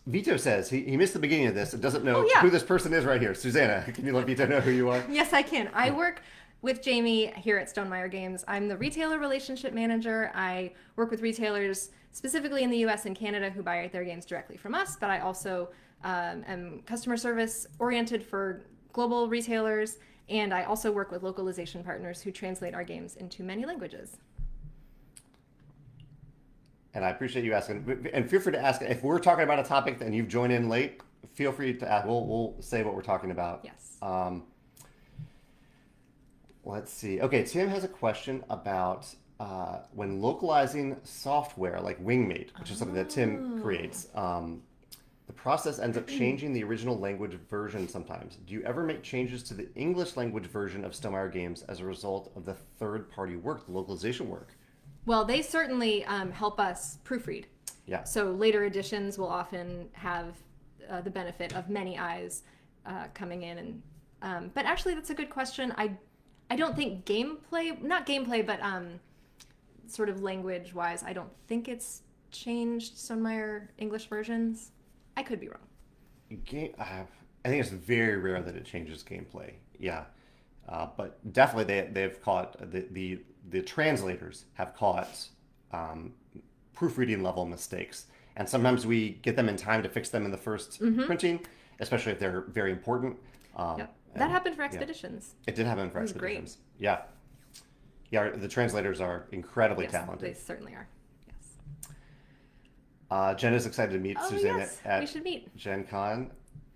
Vito says he missed the beginning of this and doesn't know who this person is right here. Susanna, can you let Vito know who you are? Yes, I can. I work with Jamey here at Stonemaier Games. I'm the retailer relationship manager. I work with retailers specifically in the US and Canada who buy their games directly from us, but I also am customer service oriented for global retailers, and I also work with localization partners who translate our games into many languages. And I appreciate you asking. And feel free to ask. If we're talking about a topic and you've joined in late, feel free to ask. We'll say what we're talking about. Yes. Let's see. Okay, Tim has a question about when localizing software like Wingmate, which is something that Tim creates. The process ends up changing the original language version sometimes. Do you ever make changes to the English language version of Stonemaier games as a result of the third-party work, the localization work? Well, they certainly help us proofread. Yeah. So later editions will often have the benefit of many eyes coming in. And but actually, that's a good question. I don't think not gameplay, but sort of language-wise, I don't think it's changed Stonemaier English versions. I could be wrong. I think it's very rare that it changes gameplay. Yeah. But definitely they've caught, the translators have caught proofreading level mistakes. And sometimes we get them in time to fix them in the first printing, especially if they're very important. Yep. That happened for Expeditions. It did happen for It was Expeditions. Great. Yeah. Yeah, the translators are incredibly talented. They certainly are. Yes. Jenna's excited to meet Susanna yes. at We should meet. Gen Con.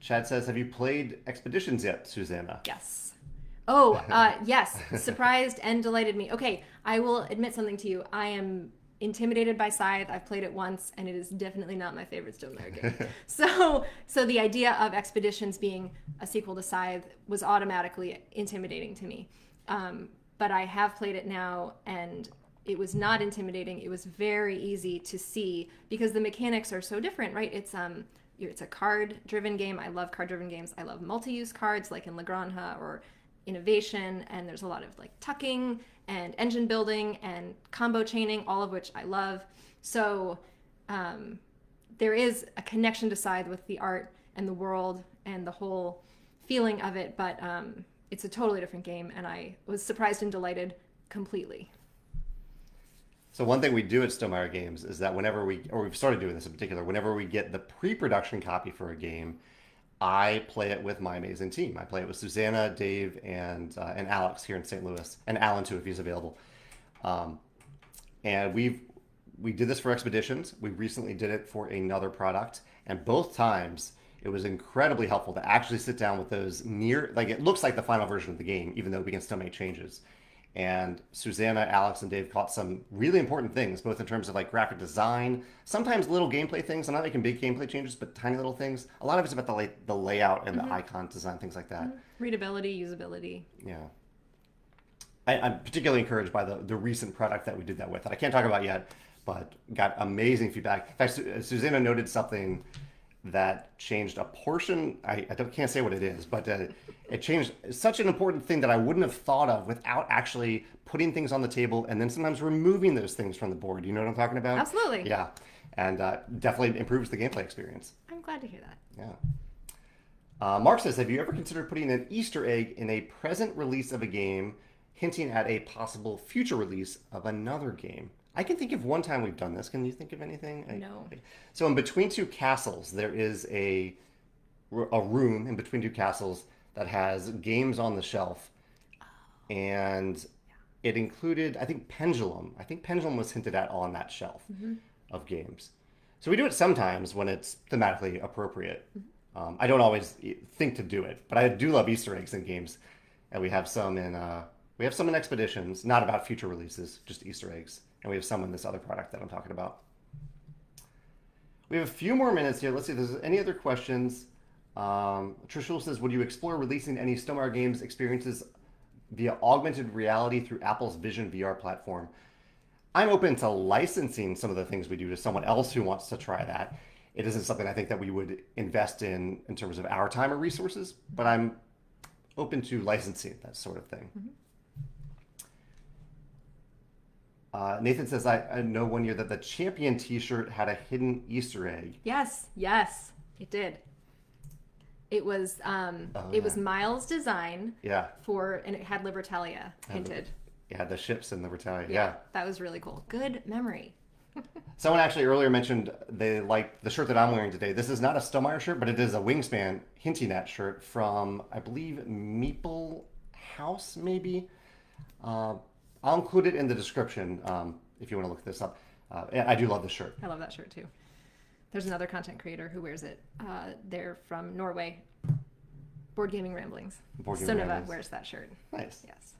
Chad says, have you played Expeditions yet, Susanna? Yes. Oh, yes. Surprised and delighted me. Okay, I will admit something to you. I am intimidated by Scythe. I've played it once, and it is definitely not my favorite Stonemaier game. So the idea of Expeditions being a sequel to Scythe was automatically intimidating to me. But I have played it now, and it was not intimidating. It was very easy to see because the mechanics are so different, right? It's a card-driven game. I love card-driven games. I love multi-use cards like in La Granja or Innovation, and there's a lot of like tucking and engine building and combo chaining, all of which I love. So there is a connection to Scythe with the art and the world and the whole feeling of it, but it's a totally different game, and I was surprised and delighted completely. So one thing we do at Stonemaier Games is that we've started doing this in particular, whenever we get the pre-production copy for a game, I play it with my amazing team. I play it with Susanna, Dave, and Alex here in St. Louis, and Alan too if he's available. And we did this for Expeditions. We recently did it for another product, and both times it was incredibly helpful to actually sit down with those it looks like the final version of the game, even though we can still make changes. And Susanna, Alex, and Dave caught some really important things, both in terms of like graphic design, sometimes little gameplay things. I'm not making big gameplay changes, but tiny little things. A lot of it's about the layout and the icon design, things like that. Readability, usability. Yeah. I'm particularly encouraged by the recent product that we did that with, that I can't talk about yet, but got amazing feedback. In fact, Susanna noted something that changed a portion. I can't say what it is, but it changed such an important thing that I wouldn't have thought of without actually putting things on the table and then sometimes removing those things from the board. You know what I'm talking about? Absolutely. Yeah. And definitely improves the gameplay experience. I'm glad to hear that. Yeah. Mark says, have you ever considered putting an Easter egg in a present release of a game, hinting at a possible future release of another game? I can think of one time we've done this. Can you think of anything? No. So in Between Two Castles, there is a room in Between Two Castles that has games on the shelf. And it included, I think, Pendulum. I think Pendulum was hinted at on that shelf of games. So we do it sometimes when it's thematically appropriate. I don't always think to do it, but I do love Easter eggs in games. And we have some in Expeditions, not about future releases, just Easter eggs. And we have some in this other product that I'm talking about. We have a few more minutes here. Let's see if there's any other questions. Trishul says, would you explore releasing any Stonemaier Games experiences via augmented reality through Apple's Vision VR platform? I'm open to licensing some of the things we do to someone else who wants to try that. It isn't something I think that we would invest in terms of our time or resources, but I'm open to licensing that sort of thing. Nathan says, I know one year that the Champion t-shirt had a hidden Easter egg. Yes, it did. It was was Miles' design. Yeah. And it had Libertalia hinted. Yeah, the ships in Libertalia. Yeah. That was really cool. Good memory. Someone actually earlier mentioned they liked the shirt that I'm wearing today. This is not a Stonemaier shirt, but it is a Wingspan hinting at shirt from, I believe, Meeple House, maybe. I'll include it in the description if you want to look this up. I do love this shirt. I love that shirt too. There's another content creator who wears it. They're from Norway. Board Gaming Ramblings. Sunneva wears that shirt. Nice. Yes.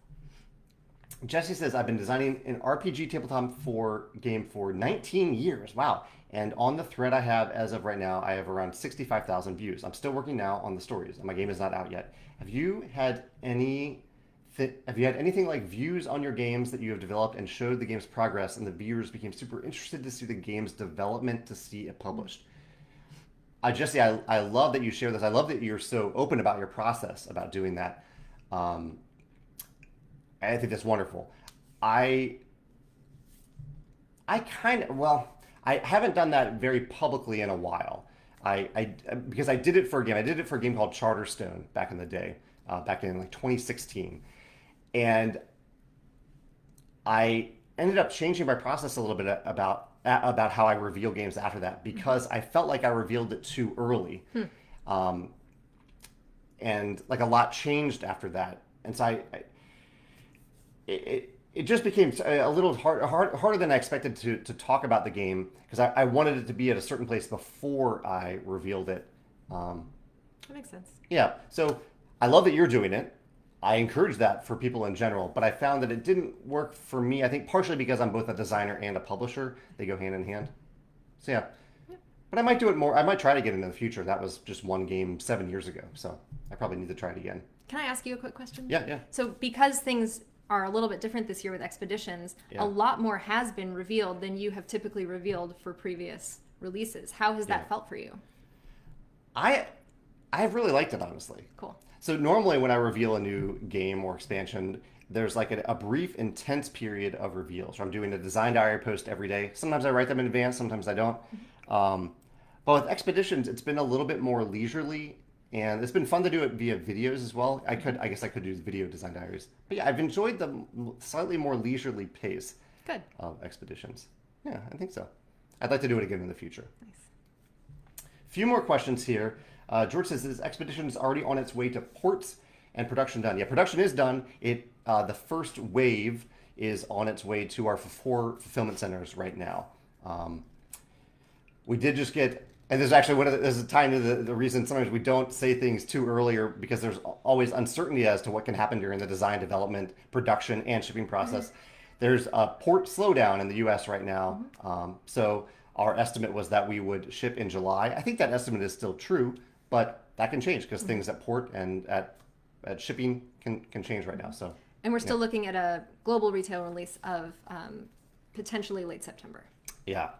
Jesse says, I've been designing an RPG tabletop game for 19 years. Wow. And on the thread I have, as of right now, I have around 65,000 views. I'm still working now on the stories, and my game is not out yet. Have you had anything like views on your games that you have developed and showed the game's progress, and the viewers became super interested to see the game's development to see it published? Jesse, I love that you share this. I love that you're so open about your process about doing that. I think that's wonderful. I haven't done that very publicly in a while. Because I did it for a game. I did it for a game called Charterstone back in the day, back in like 2016. And I ended up changing my process a little bit about how I reveal games after that, because I felt like I revealed it too early. And like a lot changed after that. And so it just became a little harder than I expected to talk about the game, because I wanted it to be at a certain place before I revealed it. That makes sense. Yeah. So I love that you're doing it. I encourage that for people in general, but I found that it didn't work for me. I think partially because I'm both a designer and a publisher. They go hand in hand. So yeah. But I might do it more. I might try to get into the future. That was just one game 7 years ago. So I probably need to try it again. Can I ask you a quick question? Yeah, yeah. So because things are a little bit different this year with Expeditions, Yeah. a lot more has been revealed than you have typically revealed for previous releases. How has that felt for you? I've really liked it, honestly. Cool. So normally when I reveal a new game or expansion, there's like a brief, intense period of reveals. So I'm doing a design diary post every day. Sometimes I write them in advance, sometimes I don't. But with Expeditions, it's been a little bit more leisurely, and it's been fun to do it via videos as well. I guess I could do video design diaries. But yeah, I've enjoyed the slightly more leisurely pace Good. of Expeditions. Yeah, I think so. I'd like to do it again in the future. Nice. A few more questions here. George says, is Expeditions already on its way to ports and production done? Yeah, production is done. The first wave is on its way to our 4 fulfillment centers right now. We did just get, and this is actually this is tying to the reason sometimes we don't say things too earlier, because there's always uncertainty as to what can happen during the design, development, production, and shipping process. There's a port slowdown in the U.S. right now. So our estimate was that we would ship in July. I think that estimate is still true, but that can change because things at port and at shipping can change right now. So, And we're still looking at a global retail release of potentially late September. yeah.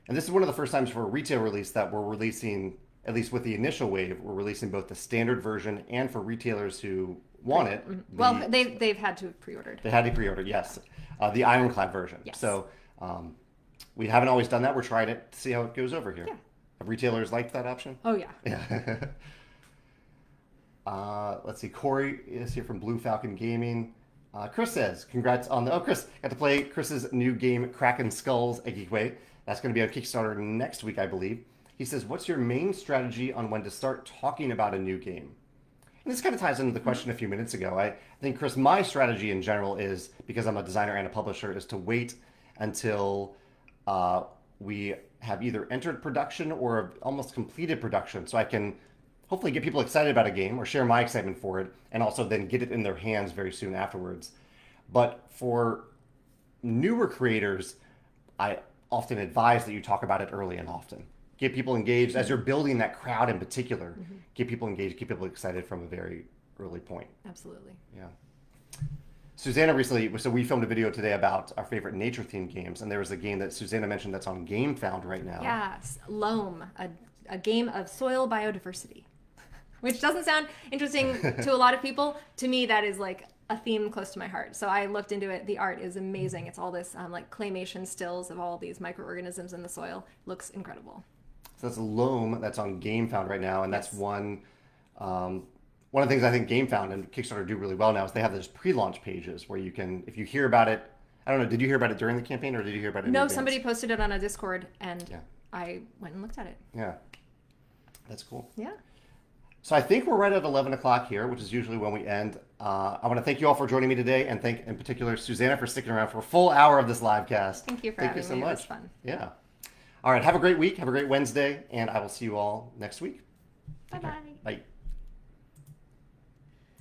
And this is one of the first times for a retail release that we're releasing, at least with the initial wave, we're releasing both the standard version and for retailers who want it. Well, they've had to have pre-ordered. They had to pre-order, yes. The ironclad version. Yes. So we haven't always done that. We're trying it to see how it goes over here. Yeah. Have retailers liked that option? Oh, yeah. Yeah. Let's see. Corey is here from Blue Falcon Gaming. Chris says, congrats on the... Oh, Chris, got to play Chris's new game, Kraken Skulls Egique. That's going to be on Kickstarter next week, I believe. He says, what's your main strategy on when to start talking about a new game? And this kind of ties into the question a few minutes ago. I think, Chris, my strategy in general is, because I'm a designer and a publisher, is to wait until we have either entered production or almost completed production, so I can hopefully get people excited about a game or share my excitement for it, and also then get it in their hands very soon afterwards. But for newer creators, I often advise that you talk about it early and often. Get people engaged as you're building that crowd in particular. Get people engaged, get people excited from a very early point. Absolutely. Yeah. Susanna recently, so we filmed a video today about our favorite nature-themed games, and there was a game that Susanna mentioned that's on GameFound right now. Yes, Loam, a game of soil biodiversity, which doesn't sound interesting to a lot of people. To me, that is like a theme close to my heart. So I looked into it. The art is amazing. It's all this like claymation stills of all these microorganisms in the soil. Looks incredible. So that's Loam that's on GameFound right now, and that's one of the things I think GameFound and Kickstarter do really well now is they have those pre-launch pages where you can, if you hear about it, I don't know, did you hear about it during the campaign or did you hear about it in No, advance? somebody posted it on a Discord and I went and looked at it. Yeah, that's cool. Yeah. So I think we're right at 11 o'clock here, which is usually when we end. I want to thank you all for joining me today, and thank in particular Susanna for sticking around for a full hour of this live cast. Thank you for having me. It was fun. Yeah. All right. Have a great week. Have a great Wednesday, and I will see you all next week. Bye-bye. Bye.